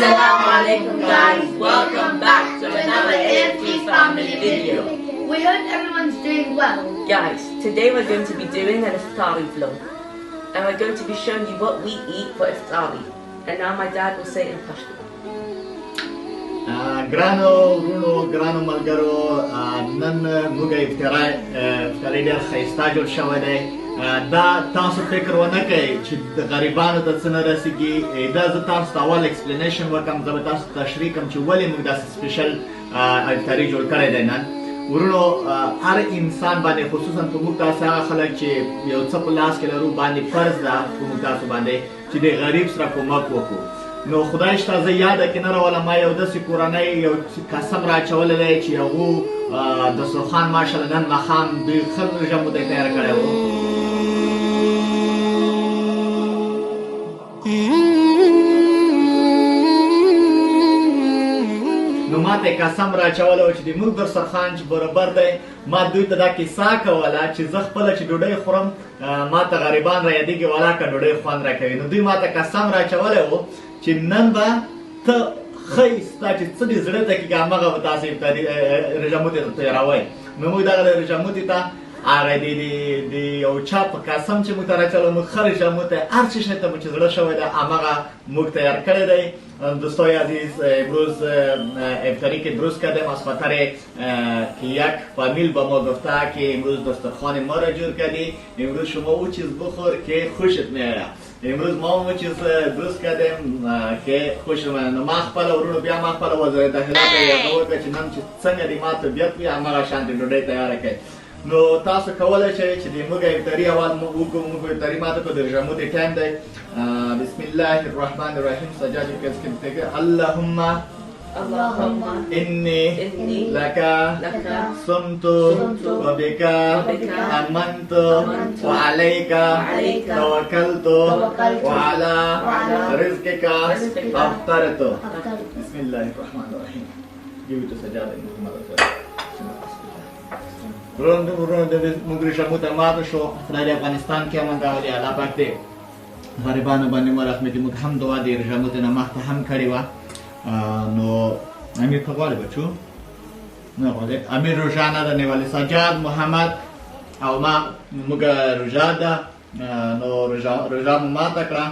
Assalamu alaikum guys, welcome back to another AFG family video. We hope everyone's doing well. Guys, today we're going to be doing an iftari vlog. And we're going to be showing you what we eat for iftari. And now my dad will say it in Pashto. Grano, Bruno, Grano Malgaro, Nan Muga iftari ډېر ښایسته جوړ شوی دی. دا تاسو فکر ونه کوئ چې د غریبانو ته څه نه رسېږي. دا زه تاسو ته اول ایکسپلینیشن وکړم، زه به تاسو ته تشریح کړم چې ولې موږ داسې سپیشل افطاري جوړ کړی دی نن. ورونو، هر انسان باندې خصوصا په موږ تاسې هغه خلک چې یو څه په لاس کې لرو باندې فرض ده په موږ تاسو باندې چې د غریب سره کومک وکړو. نو خدای شته زه یاده کې نه راولم، ما یو داسې کورنۍ یو قسم راچولی دی چې هغو دسترخوان ماشاءالله نن ماښام دوی ښه ژمو ته یې تیار کړی و. نو ما ته قسم راچولی و چې د موږ دسترخوان چې برابر دی، ما دوی ته دا کیسه کوله چې زه خپله چې ډوډۍ خورم ما ته غریبان را یادېږي ولاکه ډوډۍ خوند راکوي. نو دوی ما ته قسم راچولی و چې نن به ته ښه ستا چې څه دې زړه ته کېږي همغه به تاسې رژموتې ته تېروئ. نو موږ دغه رژموتې ته هغه د یو چا په قسم چې موږ ته راچولی موږ ښه رژموتې هر څه شی ته مو چې زړه شوی دی همغه موږ تیار کړی دی. دوستای عزیز، امروز افطاری که درست کردیم از خاطر که یک فامیل با ما گفته که امروز دسترخوان ما را جور کردی، امروز شما او چیز بخور که خوشت میاره. امروز ما اون چیز درست کردیم که خوش میاره. ما خپل ورونو بیا ما خپل وزارت داخله ته یاد وکړه چې نن چې څنګه دې ما طبیعت وي همغه شانتې ډوډۍ تیاره کړئ. نو تاسو کولی شئ چې د موږ افطاري اول وکړو. موږ افطاري ماته کو د رژموتې ټایم دی. بسم الله الرحمن الرحیم. سجادی کس کې ته اللهم إني لك صمت وبك آمنت وعليك توكلت وعلى رزقك أفطرت. بسم الله الرحمن الرحیم. Give it to Sajjad and Muhammad. ورونو د موږ رژموته ماته شو. خدای د افغانستان کې امن راولي. الله پاک دې غریبانو باندې مرحمت. موږ هم دعا د رژموتې نه مخته هم کړې وه. نو امیر ته غواړې بچو؟ نه غواړې؟ امیر روژه نه ده نیولې. سجاد، محمد او ما موږ روژه ده. نو روژه مو ماته کړه.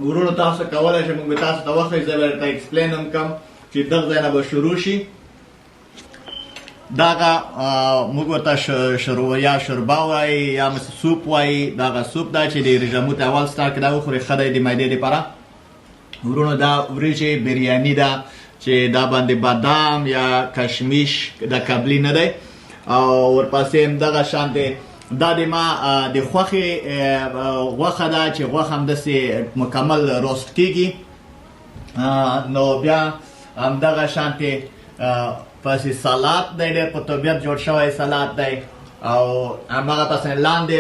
ورونو تاسو کولی شئ موږ به تاسو ته وښیو، زه به درته ایکسپلین هم کوم چې دغه ځای نه به شروع شي. دغه موږ ورته یا شوربه وایي یا مثل سوپ وایي. دغه سوپ ده چې د رژموت اول سټارټ کې دا وخورئ، ښه دی د معدې دپاره. ورونو دا وریجې بریاني ده چې دا باندې بادام یا کشمیش د کبلي نه دی. او ورپسې همدغه شانتې دا د ما د خوښې غوښه ده چې غوښه همداسې مکمل روست کېږي. نو بیا همدغه شانتې پسې سلاد دی، ډېر په طبیعت جوړ شوی سلاد دی. او همغه پسې لاندې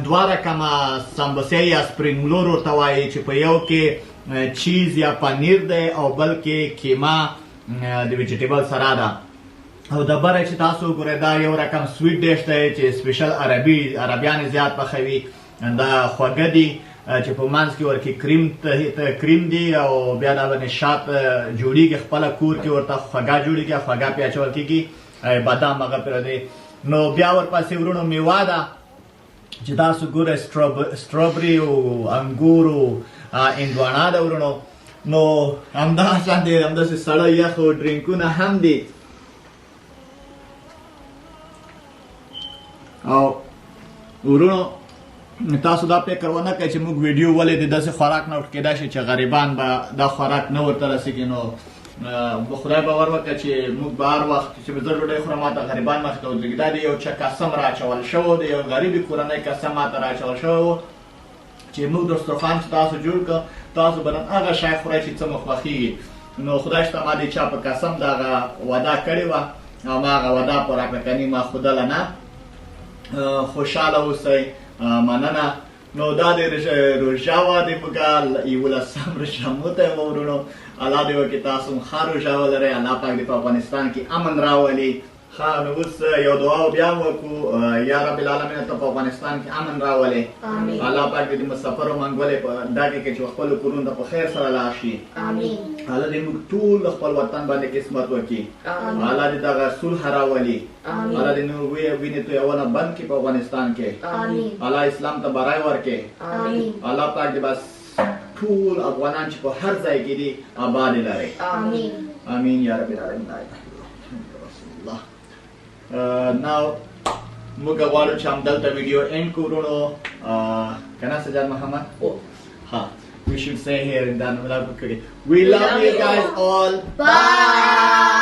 دوه رقمه سمبوسې یا سپرینګ رول ورته وایي چې په یو کې چیز یا پنیر دی او بل کې کیما د ویجیټیبل سره ده. او د بره چې تاسو وګورئ دا یو رقم سویټ ډیش دی چې سپیشل عربیان یې زیات پخوي. دا خوږه دي چې په منځ کې ورکې کریم دی او بیا دا باندې شات جوړېږي خپله کور کې ورته خوږه جوړېږي، خوږه پې اچول کېږي، بادام هغه پرې دی. نو بیا ورپسې ورونو میوه ده چې تاسو ګورئ سټرابري او انګور او هندواڼه ده ورونو. نو همدغه شانتې همداسې سړه یخ او ډرینکونه هم دي. او ورونو تاسو دا فکر ونه کړئ چې موږ ویډیو ولې د داسې خوراک نه کېدای شي چې غریبان به دا خوراک نه ورته رسېږي. نو خدای باور وکړه چې موږ به هر وخت چې زه ډوډۍ خورم ماته غریبان مخې ته ودرېږي. دا د یو چا قسم راچول شوی د یو غریبې کورنۍ قسم ماته راچول شوی و چې موږ دسترخوان چې تاسو جوړ کړ تاسو به نن هغه شی خورئ چې څه مو خوښېږي. نو خدای شته ما د چا په قسم دغه وعده کړې وه او ما هغه وعده پوره کړه، کنې ما ښودله نه. خوشحاله اوسئ، مننه. نو دا د روژه وه د موږ 11 رژموتی وه ورونو. الله دې وکړي تاسو هم ښه روژه ولرئ. الله پاک دې په افغانستان کې امن راولي، ها نو اوس یو دعا بیا وکړو یا رب العالمین ته په افغانستان کې امن راولې آمین. الله پاک دې مسافر او منګولې په دغه کې چې خپل کورونه په خیر سره لاړ شي آمین. الله دې موږ ټول خپل وطن باندې قسمت وکړي آمین. الله دې دغه صلح راولي آمین. الله دې نو ویني ته یوونه بند کړي په افغانستان کې آمین. الله اسلام ته برای ورکړي آمین. الله پاک دې بس ټول افغانان چې په هر ځای کې دي آباد لري آمین. آمین یا رب العالمین رسول الله now موږ غواړو چې همدلته ویډیو اینډ کړو کنه سجاد محمد ها we should say here in Dan we love you guys all Bye.